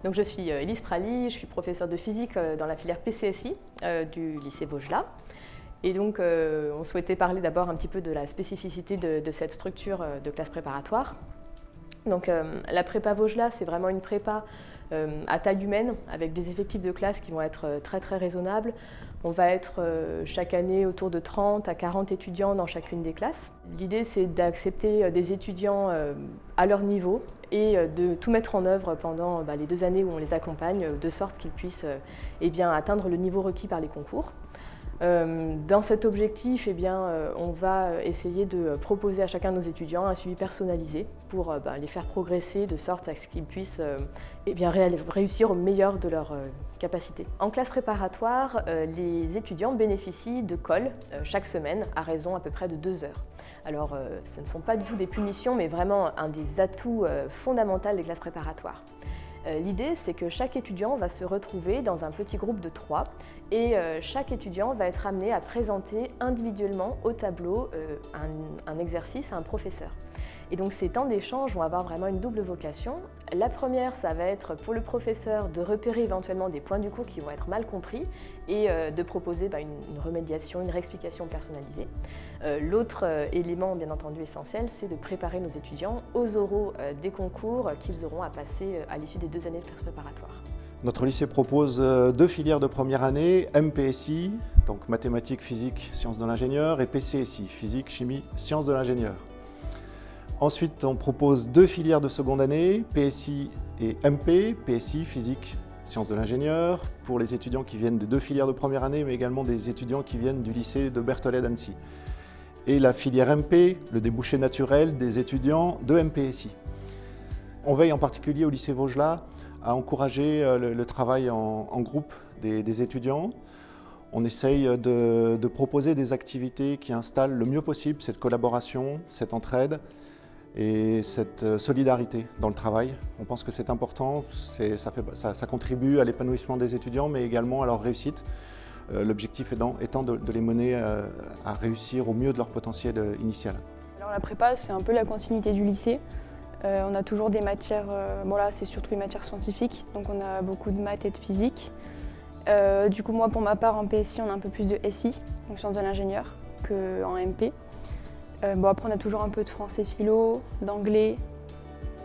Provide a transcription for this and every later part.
Donc je suis Élise Prali, je suis professeure de physique dans la filière PCSI du lycée Vaugelas. Et donc on souhaitait parler d'abord un petit peu de la spécificité de cette structure de classe préparatoire. Donc la prépa Vaugelas, c'est vraiment une prépa à taille humaine, avec des effectifs de classe qui vont être très très raisonnables. On va être chaque année autour de 30 à 40 étudiants dans chacune des classes. L'idée, c'est d'accepter des étudiants à leur niveau et de tout mettre en œuvre pendant les 2 années où on les accompagne, de sorte qu'ils puissent atteindre le niveau requis par les concours. Dans cet objectif, on va essayer de proposer à chacun de nos étudiants un suivi personnalisé pour les faire progresser de sorte à ce qu'ils puissent réussir au meilleur de leurs capacités. En classe préparatoire, les étudiants bénéficient de colle chaque semaine à raison à peu près de 2 heures. Alors, ce ne sont pas du tout des punitions, mais vraiment un des atouts fondamentaux des classes préparatoires. L'idée, c'est que chaque étudiant va se retrouver dans un petit groupe de 3 et chaque étudiant va être amené à présenter individuellement au tableau un exercice à un professeur. Et donc ces temps d'échange vont avoir vraiment une double vocation. La première, ça va être pour le professeur de repérer éventuellement des points du cours qui vont être mal compris et de proposer une remédiation, une réexplication personnalisée. L'autre élément bien entendu essentiel, c'est de préparer nos étudiants aux oraux des concours qu'ils auront à passer à l'issue des 2 années de classe préparatoire. Notre lycée propose 2 filières de première année, MPSI, donc mathématiques, physique, sciences de l'ingénieur, et PCSI, physique, chimie, sciences de l'ingénieur. Ensuite, on propose 2 filières de seconde année, PSI et MP, PSI, physique, sciences de l'ingénieur, pour les étudiants qui viennent de 2 filières de première année, mais également des étudiants qui viennent du lycée de Berthollet d'Annecy. Et la filière MP, le débouché naturel des étudiants de MPSI. On veille en particulier au lycée Vaugelas à encourager le travail en groupe des étudiants. On essaye de proposer des activités qui installent le mieux possible cette collaboration, cette entraide et cette solidarité dans le travail. On pense que c'est important, ça contribue à l'épanouissement des étudiants, mais également à leur réussite. L'objectif étant de les mener à réussir au mieux de leur potentiel initial. Alors la prépa, c'est un peu la continuité du lycée. On a toujours des matières, c'est surtout les matières scientifiques, donc on a beaucoup de maths et de physique. Du coup, moi, pour ma part, en PSI, on a un peu plus de SI, donc sciences de l'ingénieur, qu'en MP. Après, on a toujours un peu de français philo, d'anglais,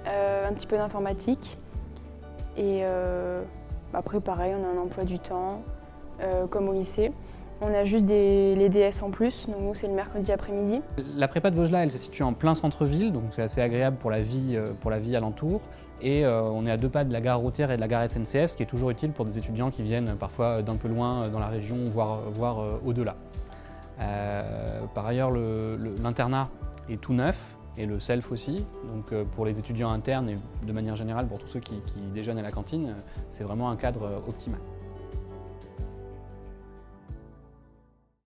un petit peu d'informatique. Et après, pareil, on a un emploi du temps, comme au lycée. On a juste les DS en plus, donc nous c'est le mercredi après-midi. La prépa de Vaugelas, elle se situe en plein centre-ville, donc c'est assez agréable pour la vie alentour. Et on est à 2 pas de la gare routière et de la gare SNCF, ce qui est toujours utile pour des étudiants qui viennent parfois d'un peu loin dans la région, voire au-delà. Par ailleurs, l'internat est tout neuf et le self aussi, donc pour les étudiants internes et de manière générale pour tous ceux qui déjeunent à la cantine, c'est vraiment un cadre optimal.